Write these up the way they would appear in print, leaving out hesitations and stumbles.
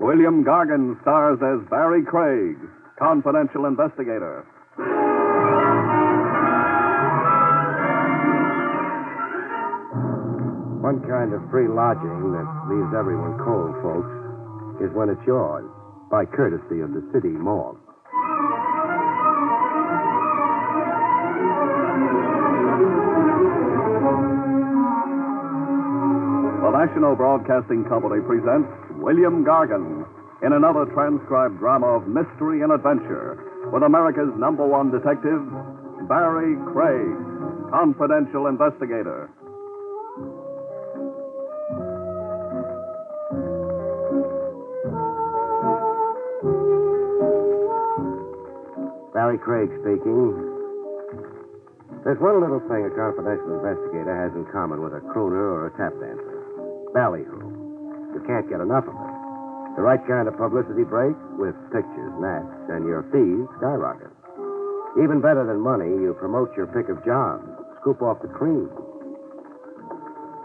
William Gargan stars as Barrie Craig, confidential investigator. One kind of free lodging that leaves everyone cold, folks, is when it's yours, by courtesy of the city morgue. The National Broadcasting Company presents William Gargan in another transcribed drama of mystery and adventure with America's #1 detective, Barrie Craig, confidential investigator. Barrie Craig speaking. There's one little thing a confidential investigator has in common with a crooner or a tap dancer. Ballyhoo. You can't get enough of it. The right kind of publicity break with pictures, nats, and your fees skyrocket. Even better than money, you promote your pick of jobs, scoop off the cream.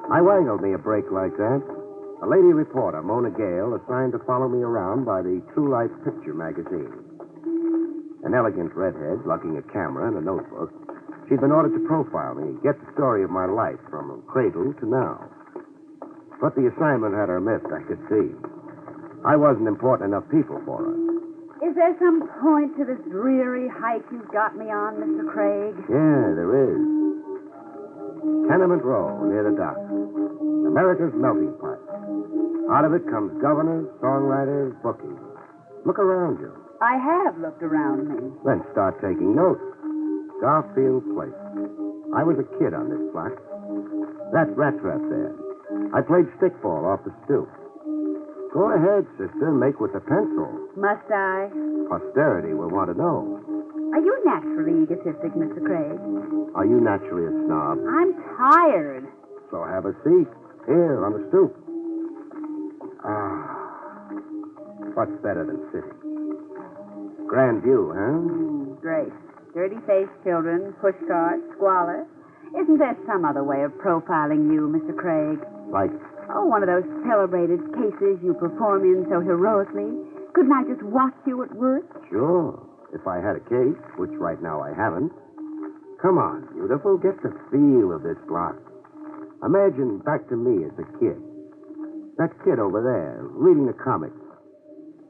I wangled me a break like that. A lady reporter, Mona Gale, assigned to follow me around by the True Life Picture magazine. An elegant redhead, lugging a camera and a notebook. She'd been ordered to profile me, get the story of my life from cradle to now. But the assignment had her miffed, I could see. I wasn't important enough people for her. Is there some point to this dreary hike you've got me on, Mr. Craig? Yeah, there is. Tenement Row, near the dock. America's melting pot. Out of it comes governors, songwriters, bookies. Look around you. I have looked around me. Then start taking notes. Garfield Place. I was a kid on this block. That rat trap there. I played stickball off the stoop. Go ahead, sister, make with the pencil. Must I? Posterity will want to know. Are you naturally egotistic, Mr. Craig? Are you naturally a snob? I'm tired. So have a seat. Here, on the stoop. Ah. What's better than sitting? Grand view, huh? Great. Dirty-faced children, pushcarts, squalor. Isn't there some other way of profiling you, Mr. Craig? Like? Oh, one of those celebrated cases you perform in so heroically. Couldn't I just watch you at work? Sure. If I had a case, which right now I haven't. Come on, beautiful. Get the feel of this block. Imagine back to me as a kid. That kid over there, reading the comics.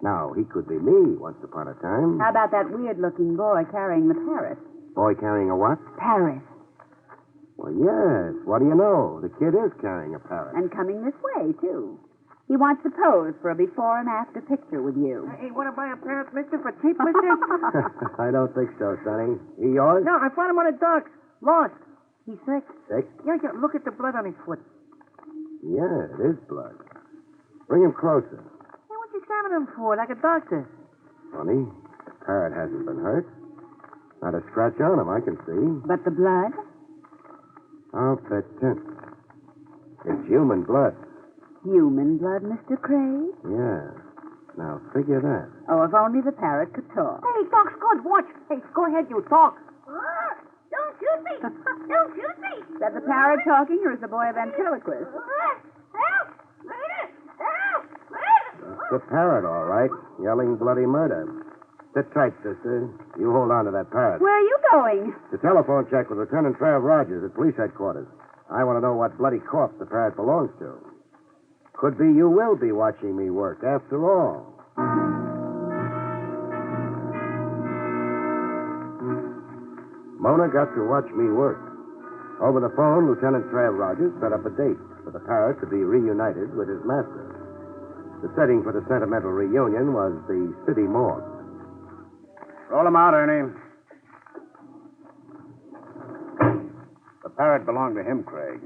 Now, he could be me once upon a time. How about that weird-looking boy carrying the parrot? Boy carrying a what? Parrot. Well, yes. What do you know? The kid is carrying a parrot. And coming this way, too. He wants to pose for a before and after picture with you. Hey, want to buy a parrot, mister, for cheap, mister? I don't think so, Sonny. He yours? No, I found him on the docks. Lost. He's sick. Sick? Yeah, look at the blood on his foot. Yeah, it is blood. Bring him closer. Hey, what you examining him for, like a doctor? Funny. The parrot hasn't been hurt. Not a scratch on him, I can see. But the blood? I'll bet 10. It's human blood. Human blood, Mr. Craig? Yeah. Now, figure that. Oh, if only the parrot could talk. Hey, talk's good. Watch. Hey, go ahead, you talk. Don't shoot me! Don't shoot me! Is that the parrot talking, or is the boy a ventriloquist? Help! Murder! Help! Murder! It's the parrot, all right, yelling bloody murder. Sit tight, sister. You hold on to that parrot. Where are you going? The telephone check with Lieutenant Trav Rogers at police headquarters. I want to know what bloody corpse the parrot belongs to. Could be you will be watching me work, after all. Mona got to watch me work. Over the phone, Lieutenant Trav Rogers set up a date for the parrot to be reunited with his master. The setting for the sentimental reunion was the city morgue. Roll him out, Ernie. The parrot belonged to him, Craig.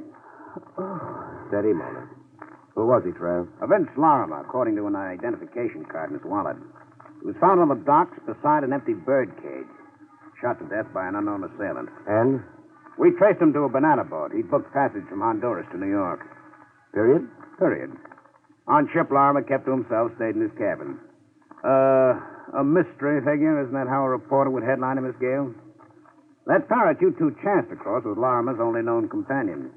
Steady, Mona. Who was he, Trav? Vince Lorimer, according to an identification card in his wallet. He was found on the docks beside an empty bird cage. Shot to death by an unknown assailant. And? We traced him to a banana boat. He'd booked passage from Honduras to New York. Period? Period. On ship, Lorimer kept to himself, stayed in his cabin. A mystery figure, isn't that how a reporter would headline him, Miss Gale? That parrot you two chanced across was Lorimer's only known companion.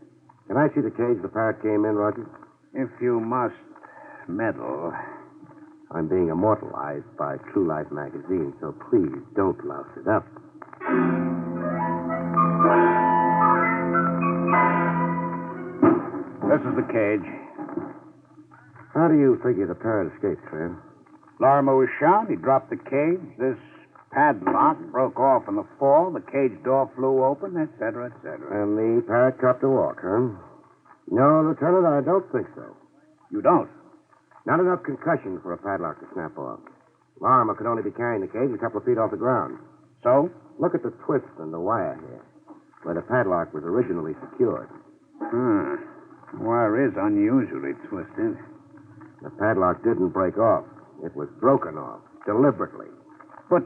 Can I see the cage the parrot came in, Rogers? If you must meddle. I'm being immortalized by True Life magazine, so please don't louse it up. This is the cage. How do you figure the parrot escaped, Fred? Larimer was shot. He dropped the cage. This padlock broke off in the fall. The cage door flew open, et cetera, et cetera. And the parrot copped a walk, huh? No, Lieutenant, I don't think so. You don't? Not enough concussion for a padlock to snap off. Larimer could only be carrying the cage a couple of feet off the ground. So? Look at the twist in the wire here, where the padlock was originally secured. The wire is unusually twisted. The padlock didn't break off. It was broken off, deliberately. But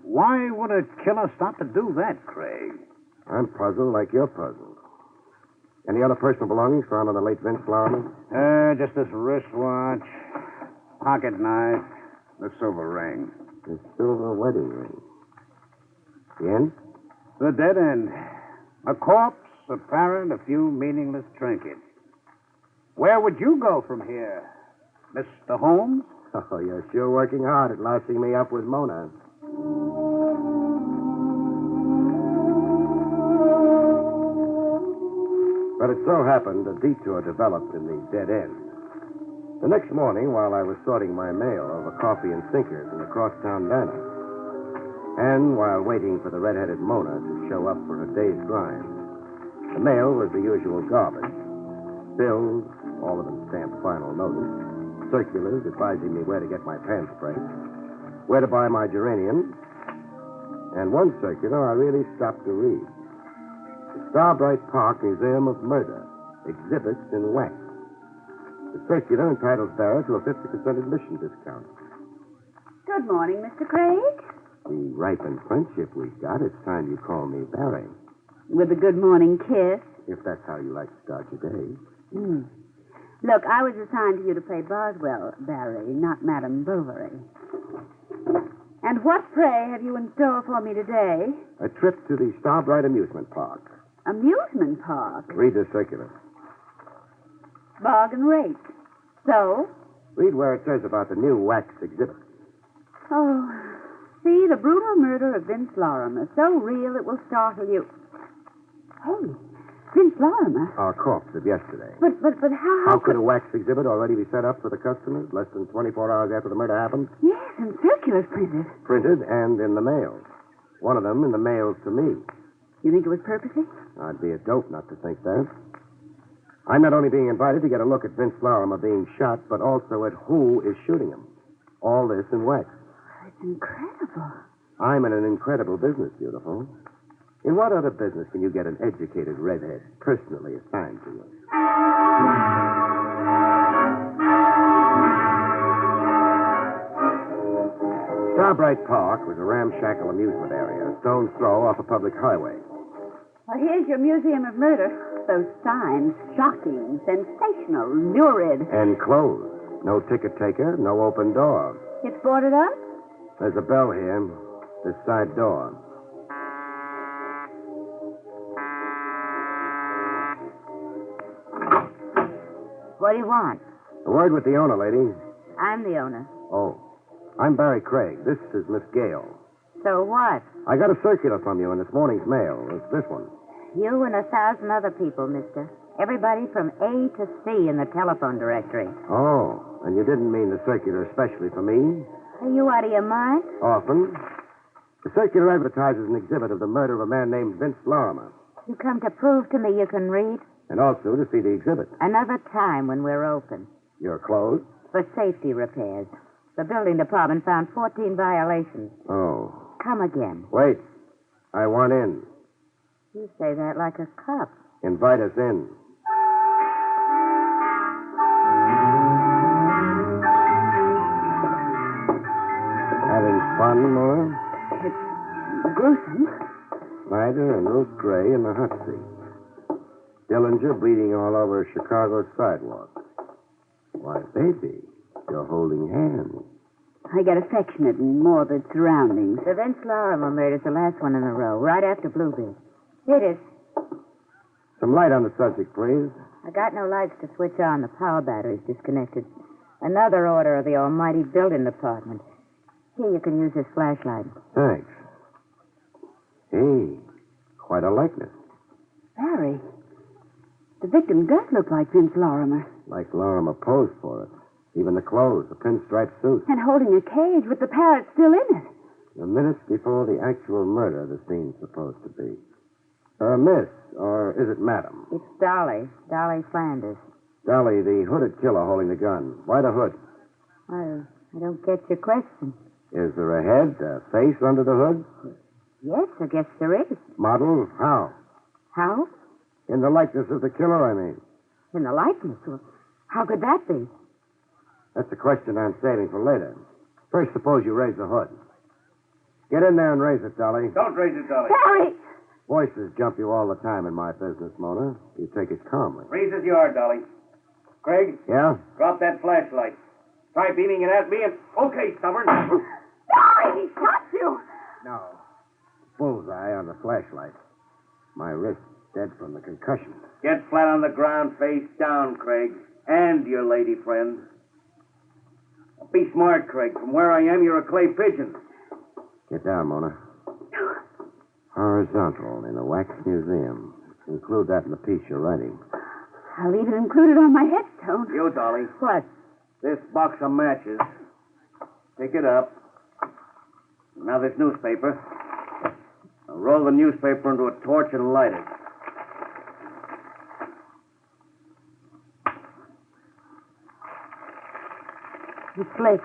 why would a killer stop to do that, Craig? I'm puzzled like you're puzzled. Any other personal belongings found on the late Vince Larimer? Just this wristwatch, pocket knife, the silver ring. The silver wedding ring. The end? The dead end. A corpse, a parrot, a few meaningless trinkets. Where would you go from here, Mr. Holmes? Oh, you're sure working hard at lousing me up with Mona. But it so happened a detour developed in the dead end. The next morning, while I was sorting my mail over coffee and sinkers in the crosstown diner, and while waiting for the red-headed Mona to show up for her day's grind, the mail was the usual garbage. Bills, all of them stamped final notice, circulars advising me where to get my pan spray, where to buy my geraniums, and one circular I really stopped to read. The Starbright Park Museum of Murder, exhibits in wax. The circular entitles bearer to a 50% admission discount. Good morning, Mr. Craig. The ripened friendship we've got, it's time you call me Barrie. With a good morning kiss. If that's how you like to start your day. Look, I was assigned to you to play Boswell, Barrie, not Madame Bovary. And what, pray, have you in store for me today? A trip to the Starbright Amusement Park. Amusement park? Read the circular. Bargain rate. So? Read where it says about the new wax exhibit. Oh, see, the brutal murder of Vince Larimer. So real it will startle you. Hey, Vince Larimer? Our corpse of yesterday. But how... How could a wax exhibit already be set up for the customers less than 24 hours after the murder happened? Yes, and circulars printed. Printed and in the mail. One of them in the mail to me. You think it was purposely? I'd be a dope not to think that. I'm not only being invited to get a look at Vince Larimer being shot, but also at who is shooting him. All this in wax. It's incredible. I'm in an incredible business, beautiful. In what other business can you get an educated redhead personally assigned to you? Starbright Park was a ramshackle amusement area, a stone's throw off a public highway. Well, here's your Museum of Murder. Those signs, shocking, sensational, lurid. And closed. No ticket taker, no open door. It's boarded up? There's a bell here. This side door. What do you want? A word with the owner, lady. I'm the owner. Oh. I'm Barrie Craig. This is Miss Gale. So what? I got a circular from you in this morning's mail. It's this one. You and 1,000 other people, mister. Everybody from A to C in the telephone directory. Oh, and you didn't mean the circular especially for me? Are you out of your mind? Often. The circular advertises an exhibit of the murder of a man named Vince Larimer. You come to prove to me you can read? And also to see the exhibit. Another time when we're open. You're closed? For safety repairs. The building department found 14 violations. Oh. Come again. Wait. I want in. You say that like a cop. Invite us in. Having fun, Laura? It's gruesome. Snyder and Ruth Gray in the hot seat. Dillinger bleeding all over Chicago's sidewalk. Why, baby, you're holding hands. I got affectionate and morbid surroundings. The Vince Larimer murder's the last one in a row, right after Bluebeard. It is. Some light on the subject, please. I got no lights to switch on. The power battery's disconnected. Another order of the almighty building department. Here, you can use this flashlight. Thanks. Hey, quite a likeness. Barry, the victim does look like Vince Lorimer. Like Lorimer posed for it. Even the clothes, the pinstripe suit. And holding a cage with the parrot still in it. The minutes before the actual murder the scene's supposed to be. Miss, or is it madam? It's Dolly. Dolly Flanders. Dolly, the hooded killer holding the gun. Why the hood? Well, I don't get your question. Is there a head, a face under the hood? Yes, I guess there is. Model? How? How? In the likeness of the killer, I mean. In the likeness? Well, how could that be? That's the question I'm saving for later. First, suppose you raise the hood. Get in there and raise it, Dolly. Don't raise it, Dolly. Barry! Voices jump you all the time in my business, Mona. You take it calmly. Raise as you are, Dolly. Craig, Yeah? drop that flashlight. Try beaming it at me and... Okay, stubborn. Barry, he shot you! No. Bullseye on the flashlight. My wrist dead from the concussion. Get flat on the ground, face down, Craig. And your lady friend. Be smart, Craig. From where I am, you're a clay pigeon. Get down, Mona. Horizontal in a wax museum. Include that in the piece you're writing. I'll even include it on my headstone. You, Dolly. What? This box of matches. Pick it up. Now this newspaper. Now roll the newspaper into a torch and light it. It's lit.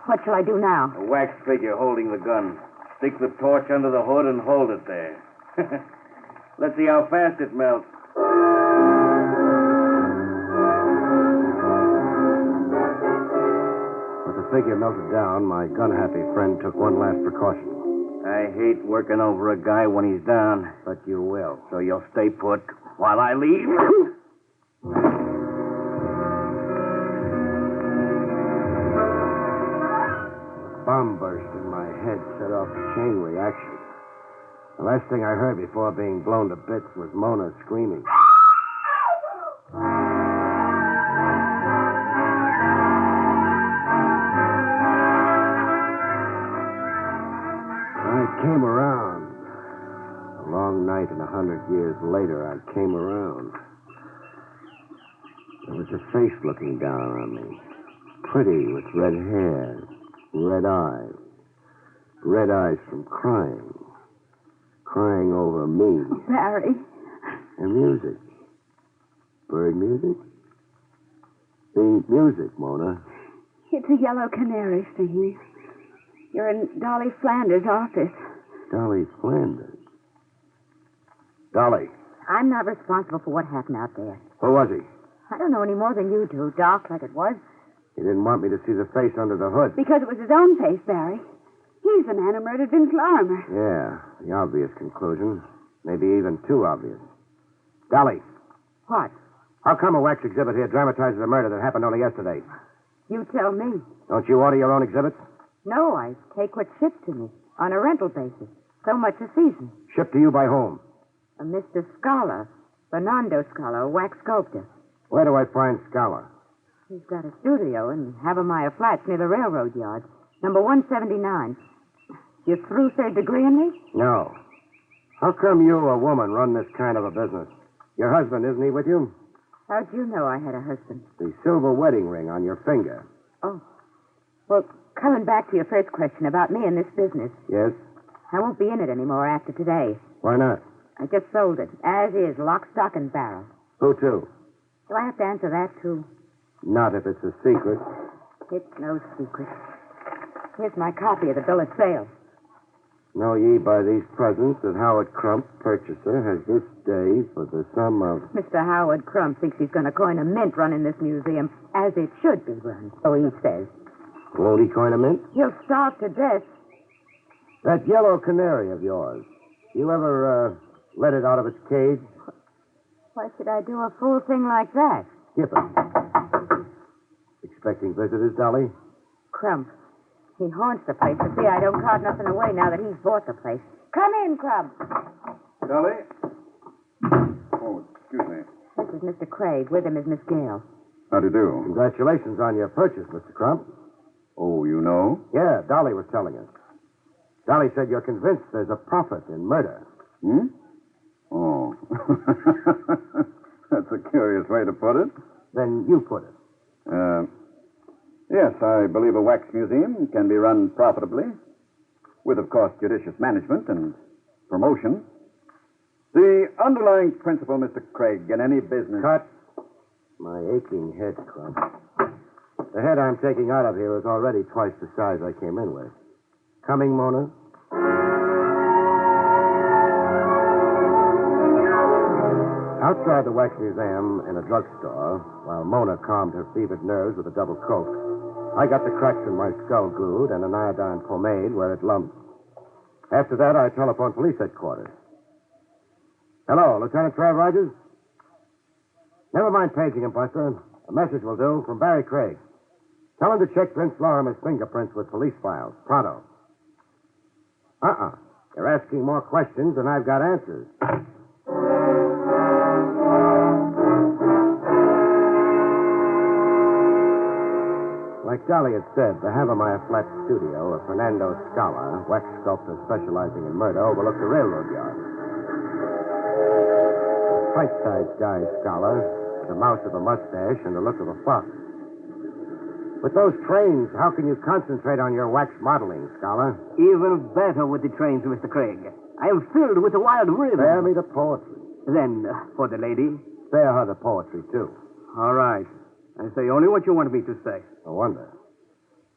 What shall I do now? A wax figure holding the gun. Stick the torch under the hood and hold it there. Let's see how fast it melts. With the figure melted down, my gun-happy friend took one last precaution. I hate working over a guy when he's down. But you will. So you'll stay put while I leave? Bomb burst in my head set off a chain reaction. The last thing I heard before being blown to bits was Mona screaming. I came around. A long night and 100 years later, I came around. There was a face looking down on me. Pretty, with red hair, red eyes. Red eyes from crying. Crying over me. Oh, Barry. And music. Bird music? The music, Mona. It's a yellow canary singing. You're in Dolly Flanders' office. Dolly Flanders. Dolly, I'm not responsible for what happened out there. who was he? I don't know any more than you do, dark like it was. He didn't want me to see the face under the hood. Because it was his own face, Barry. He's the man who murdered Vince Lorimer. Yeah, the obvious conclusion. Maybe even too obvious. Dolly, What? how come a wax exhibit here dramatizes a murder that happened only yesterday? You tell me. Don't you order your own exhibits? No, I take what's shipped to me on a rental basis. So much a season. Shipped to you by whom? A Mr. Scala, Fernando Scala, a wax sculptor. Where do I find Scala? He's got a studio in Havemeyer Flats near the railroad yard. Number 179. You through third degree in me? No. How come you, a woman, run this kind of a business? Your husband, isn't he with you? How'd you know I had a husband? The silver wedding ring on your finger. Oh. Well, coming back to your first question about me and this business. Yes? I won't be in it anymore after today. Why not? I just sold it, as is, lock, stock, and barrel. Who to? Do I have to answer that, too? Not if it's a secret. It's no secret. Here's my copy of the bill of sale. Know ye by these presents that Howard Crump, purchaser, has this day for the sum of... Mr. Howard Crump thinks he's going to coin a mint running this museum, as it should be run, so he says. Won't he coin a mint? He'll starve to death. That yellow canary of yours. You ever, let it out of its cage? Why should I do a fool thing like that? Skip it. Expecting visitors, Dolly? Crump. He haunts the place to see I don't cart nothing away now that he's bought the place. Come in, Crump. Dolly? Oh, excuse me. This is Mr. Craig. With him is Miss Gale. How do you do? Congratulations on your purchase, Mr. Crump. Oh, you know? Yeah, Dolly was telling us. Dolly said you're convinced there's a profit in murder. Hmm? Oh. That's a curious way to put it. Then you put it. Yes, I believe a wax museum can be run profitably, with, of course, judicious management and promotion. The underlying principle, Mr. Craig, in any business... Cut. My aching head, Crump. The head I'm taking out of here is already twice the size I came in with. Coming, Mona? Outside the Wax Museum in a drugstore, while Mona calmed her fevered nerves with a double coke, I got the cracks in my skull glued and an iodine pomade where it lumped. After that, I telephoned police headquarters. Hello, Lieutenant Trav Rogers? Never mind paging him, Buster. A message will do from Barrie Craig. Tell him to check Vince Lorimer's fingerprints with police files. Pronto. You're asking more questions than I've got answers. Like Dolly had said, the Havermeyer Flat studio of Fernando Scala, wax sculptor specializing in murder, overlooked the railroad yard. Right-sized guy, Scala, with the mouth of a mustache and the look of a fox. With those trains, how can you concentrate on your wax modeling, Scala? Even better with the trains, Mr. Craig. I am filled with a wild rhythm. Spare me the poetry. Then, for the lady? Spare her the poetry, too. All right. I say only what you want me to say. No wonder.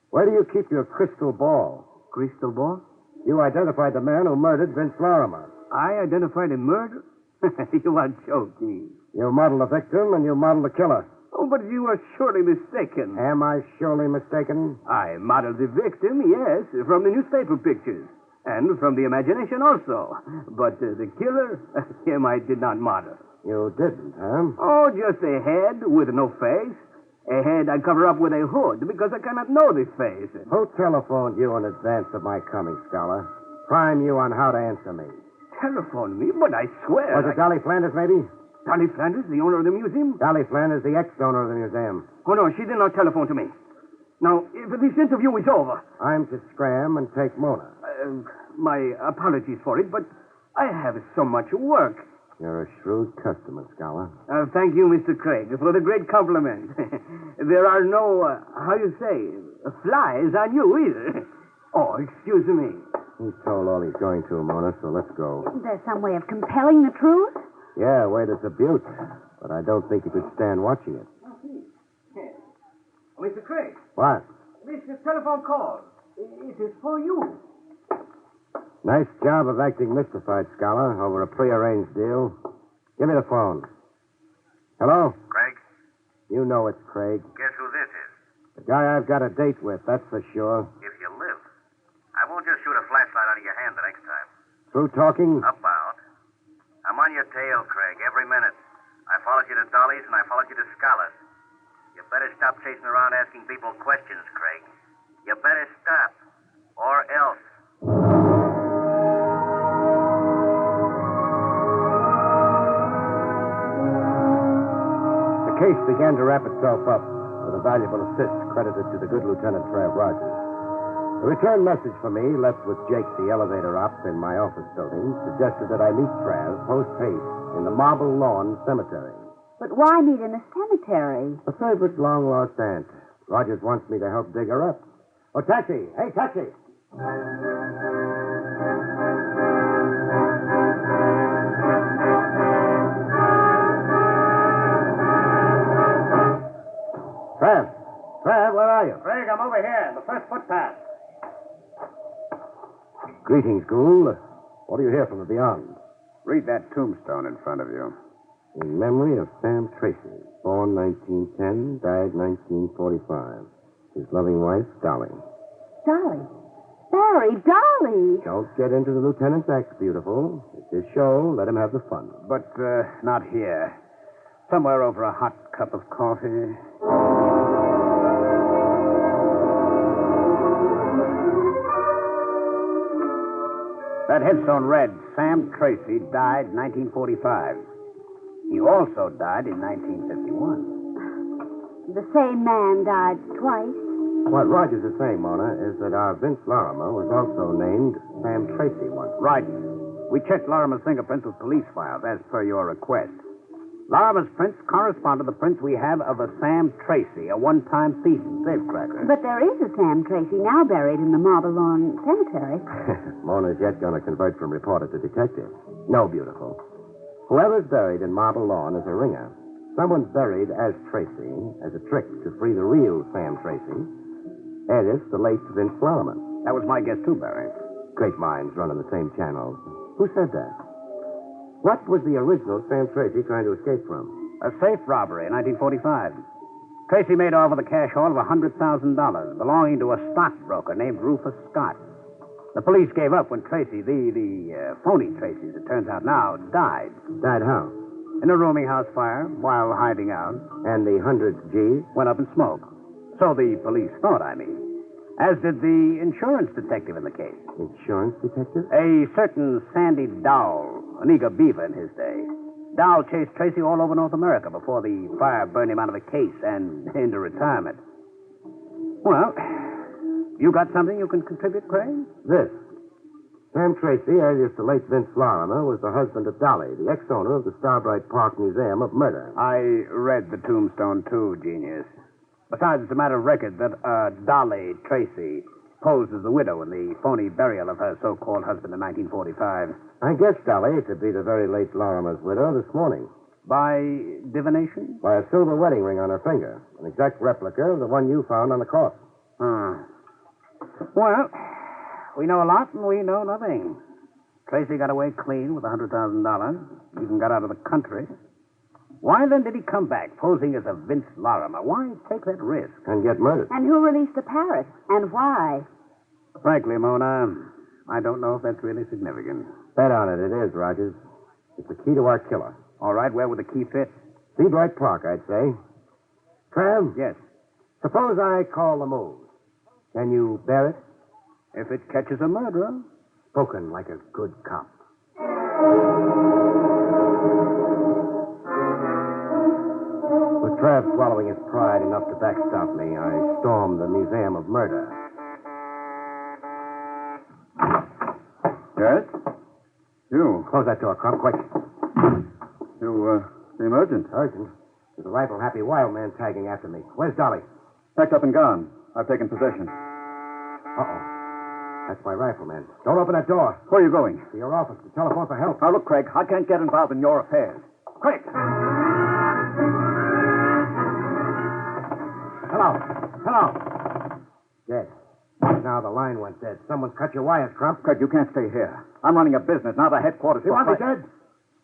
Where do you keep your crystal ball? Crystal ball? You identified the man who murdered Vince Lorimer. I identified a murder? You are joking. You modeled the victim and you modeled the killer. Oh, but you are surely mistaken. Am I surely mistaken? I modeled the victim, yes, from the newspaper pictures. And from the imagination also. But the killer, him I did not model. You didn't, huh? Oh, just a head with no face. A head I cover up with a hood because I cannot know this face. Who telephoned you in advance of my coming, Scholar? Prime you on how to answer me. Telephone me? But I swear... Was it Dolly Flanders, maybe? Dolly Flanders, the owner of the museum? Dolly Flanders, the ex-owner of the museum. Oh, no, she did not telephone to me. Now, if this interview is over... I'm to scram and take Mona. My apologies for it, but I have so much work. You're a shrewd customer, Scholar. Thank you, Mr. Craig, for the great compliment. There are no, how you say, flies on you either. Oh, excuse me. He's told all he's going to, Mona, so let's go. Isn't there some way of compelling the truth? Yeah, a way that's a beaut. But I don't think you could stand watching it. Mr. Craig. What? This telephone call. It is for you. Nice job of acting mystified, Scholar, over a prearranged deal. Give me the phone. Hello? Craig? You know it's Craig. Guess who this is? The guy I've got a date with, that's for sure. If you live. I won't just shoot a flashlight out of your hand the next time. Through talking? About. I'm on your tail, Craig, every minute. I followed you to Dolly's and I followed you to Scala's. You better stop chasing around asking people questions, Craig. You better stop. Or else. The case began to wrap itself up with a valuable assist credited to the good Lieutenant Trav Rogers. The return message for me, left with Jake, the elevator op, in my office building, suggested that I meet Trav post-haste in the Marble Lawn Cemetery. But why meet in the cemetery? A favorite long-lost aunt. Rogers wants me to help dig her up. Oh, taxi! Hey, taxi! Trav, where are you? Craig, I'm over here, the first footpath. Greetings, Gould. What do you hear from the beyond? Read that tombstone in front of you. In memory of Sam Tracy, born 1910, died 1945. His loving wife, Dolly. Dolly. Barrie, Dolly. Don't get into the lieutenant's act, beautiful. It's his show. Let him have the fun. But not here. Somewhere over a hot cup of coffee. That headstone read, Sam Tracy died 1945. He also died in 1951. the same man died twice? What Rogers is saying, Mona, is that our Vince Lorimer was also named Sam Tracy once. Right. We checked Lorimer's fingerprints with police files, as per your request. Lorimer's prints correspond to the prints we have of a Sam Tracy, a one-time thief and safecracker. But there is a Sam Tracy now buried in the Marble Lawn Cemetery. Mona's yet going to convert from reporter to detective. No, beautiful. Whoever's buried in Marble Lawn is a ringer. Someone's buried as Tracy, as a trick to free the real Sam Tracy. Alias, the late Vince Lorimer. That was my guess, too, Barrie. Great minds run on the same channels. Who said that? What was the original Sam Tracy trying to escape from? A safe robbery in 1945. Tracy made off with a cash haul of $100,000 belonging to a stockbroker named Rufus Scott. The police gave up when Tracy, the phony Tracy, as it turns out now, died. Died how? In a rooming house fire while hiding out. And the 100 G's? Went up in smoke. So the police thought, I mean. As did the insurance detective in the case. Insurance detective? A certain Sandy Dowell, an eager beaver in his day. Dowell chased Tracy all over North America before the fire burned him out of the case and into retirement. Well, you got something you can contribute, Craig? This. Sam Tracy, alias the late Vince Lorimer, was the husband of Dolly, the ex-owner of the Starbright Park Museum of Murder. I read the tombstone, too, genius. Besides, it's a matter of record that Dolly Tracy posed as the widow in the phony burial of her so-called husband in 1945. I guessed Dolly to be the very late Lorimer's widow this morning. By divination? By a silver wedding ring on her finger. An exact replica of the one you found on the corpse. Well, we know a lot and we know nothing. Tracy got away clean with $100,000. Even got out of the country. Why then did he come back posing as a Vince Lorimer? Why take that risk? And get murdered. And who released the parrot? And why? Frankly, Mona, I don't know if that's really significant. Bet on it, it is, Rogers. It's the key to our killer. All right, where would the key fit? Seabright Park, I'd say. Trav? Yes. Suppose I call the move. Can you bear it? If it catches a murderer. Spoken like a good cop. With Trav swallowing his pride enough to backstop me, I stormed the Museum of Murder. Yes? You. Close that door, Crump, quick. You, seem urgent. Urgent? There's a rifle-happy wild man tagging after me. Where's Dolly? Packed up and gone. I've taken possession. Uh-oh. That's my rifleman. Don't open that door. Where are you going? To your office to telephone for help. Now, look, Craig, I can't get involved in your affairs. Quick! Hello. Hello. Dead. Now the line went dead. Someone cut your wires, Crump. Craig, you can't stay here. I'm running a business, not a headquarters. You for want me Craig. dead?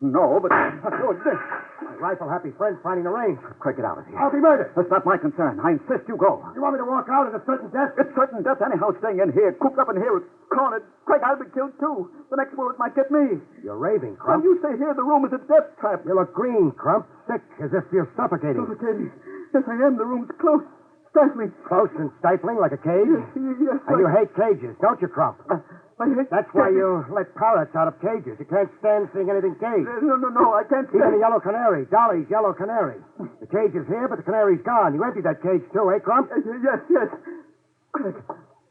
No, but... My rifle-happy friend's finding the range. Quick, get out of here. I'll be murdered. That's not my concern. I insist you go. You want me to walk out at a certain death? It's certain death anyhow staying in here, cooped up in here, cornered. Craig, I'll be killed too. The next bullet might get me. You're raving, When Crump. you stay here, the room is a death trap. You look green, Crump. Sick, as if you're suffocating. Suffocating. Yes, I am. The room's close. Stifling. Close and stifling like a cage? Yes, And you hate cages, don't you, Crump? I hate... That's why you let parrots out of cages. You can't stand seeing anything caged. No, I can't Even the stay. yellow canary, Dolly's yellow canary. The cage is here, but the canary's gone. You emptied that cage, too, eh, Crump? Yes. Craig,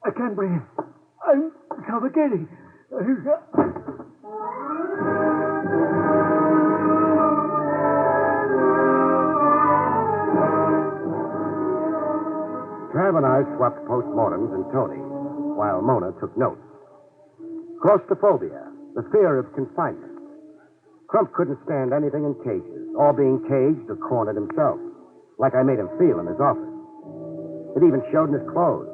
I can't breathe. I'm suffocating. Trav and I swapped postmortems and Tony, while Mona took notes. Claustrophobia, the fear of confinement. Crump couldn't stand anything in cages, or being caged or cornered himself, like I made him feel in his office. It even showed in his clothes.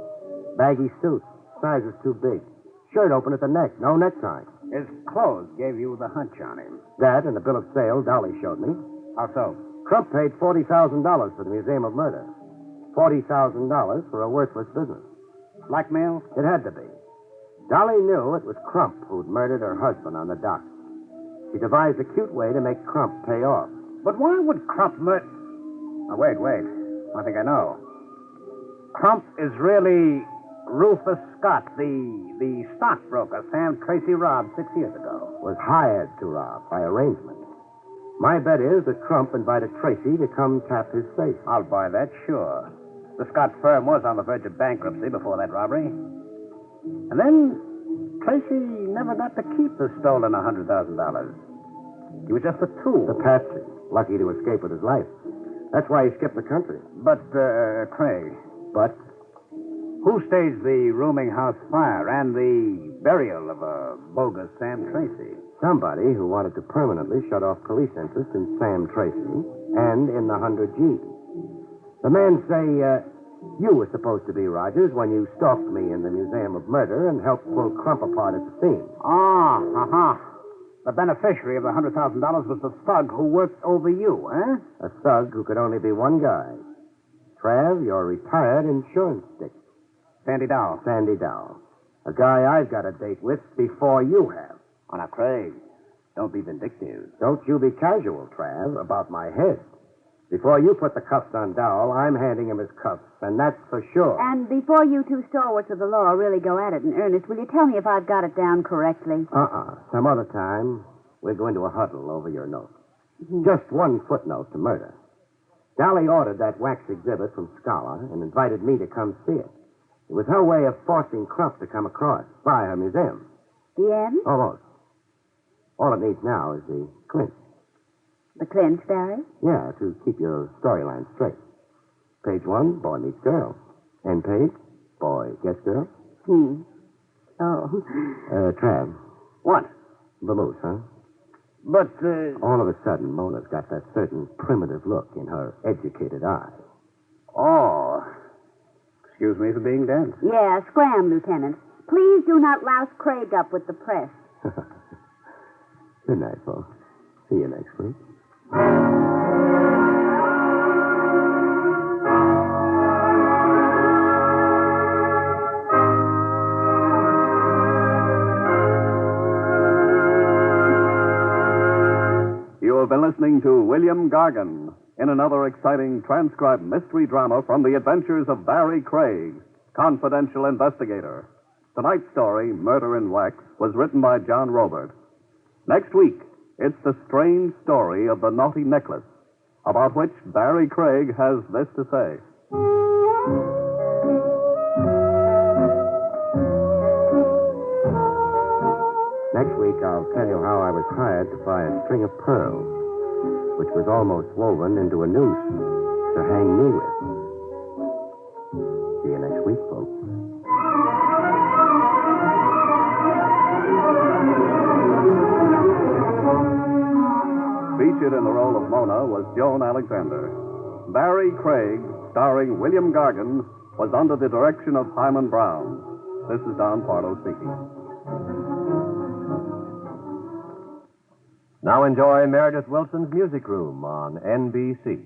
Baggy suit, sizes too big. Shirt open at the neck, no necktie. His clothes gave you the hunch on him. That and the bill of sale Dolly showed me. How so? Crump paid $40,000 for the Museum of Murder. $40,000 for a worthless business. Blackmail? It had to be. Dolly knew it was Crump who'd murdered her husband on the dock. She devised a cute way to make Crump pay off. But why would Crump murder... Oh, wait. I think I know. Crump is really Rufus Scott, the stockbroker Sam Tracy robbed 6 years ago. Was hired to rob by arrangement. My bet is that Crump invited Tracy to come tap his safe. I'll buy that, sure. The Scott firm was on the verge of bankruptcy before that robbery. And then Tracy never got to keep the stolen $100,000. He was just a tool. The patsy, lucky to escape with his life. That's why he skipped the country. But, Craig, But who staged the rooming house fire and the burial of a bogus Sam Tracy? somebody who wanted to permanently shut off police interest in Sam Tracy and in the 100G. The men say you were supposed to be Rogers when you stalked me in the Museum of Murder and helped pull Crump apart at the scene. The beneficiary of the $100,000 was the thug who worked over you, eh? A thug who could only be one guy. Trav, your retired insurance dick. Sandy Dow. Sandy Dow. A guy I've got a date with before you have. Oh, now, Craig, don't be vindictive. Don't you be casual, Trav, about my head. Before you put the cuffs on Dowell, I'm handing him his cuffs, and that's for sure. And before you two stalwarts of the law really go at it in earnest, will you tell me if I've got it down correctly? Some other time, we're going to a huddle over your note. Just one footnote to murder. Dolly ordered that wax exhibit from Scholar and invited me to come see it. It was her way of forcing Crump to come across by her museum. The end? Almost. All it needs now is the clinch. The clinch, Barry? Yeah, to keep your storyline straight. Page 1, boy meets girl. End page, boy gets girl. Oh. Trav. What? Vamoose, huh? But, All of a sudden, Mona's got that certain primitive look in her educated eye. Oh. Excuse me for being dense. Yeah, scram, Lieutenant. Please do not louse Craig up with the press. Good night, folks. See you next week. You have been listening to William Gargan in another exciting transcribed mystery drama from the adventures of Barrie Craig, confidential investigator. Tonight's story, Murder in Wax, was written by John Robert. Next week, it's the strange story of the naughty necklace, about which Barrie Craig has this to say. Next week, I'll tell you how I was hired to buy a string of pearls, which was almost woven into a noose to hang me with. See you next week, folks. Featured in the role of Mona was Joan Alexander. Barrie Craig, starring William Gargan, was under the direction of Hyman Brown. This is Don Pardo speaking. Now enjoy Meredith Wilson's Music Room on NBC.